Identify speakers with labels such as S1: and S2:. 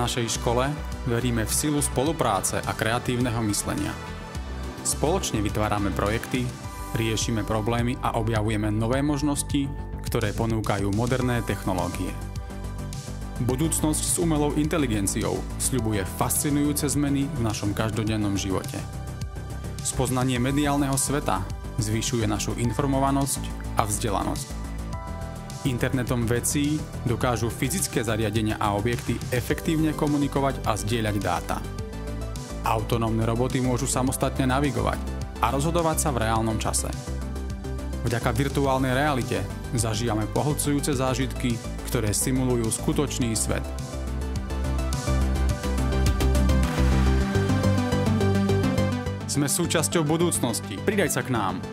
S1: našej škole veríme v silu spolupráce a kreatívneho myslenia. Spoločne vytvárame projekty, riešime problémy a objavujeme nové možnosti, ktoré ponúkajú moderné technológie. Budúcnosť s umelou inteligenciou sľubuje fascinujúce zmeny v našom každodennom živote. Spoznanie mediálneho sveta zvyšuje našu informovanosť a vzdelanosť. Internetom vecí dokážu fyzické zariadenia a objekty efektívne komunikovať a zdieľať dáta. Autonómne roboty môžu samostatne navigovať a rozhodovať sa v reálnom čase. Vďaka virtuálnej realite zažívame pohlcujúce zážitky, ktoré simulujú skutočný svet. Sme súčasťou budúcnosti. Pridaj sa k nám.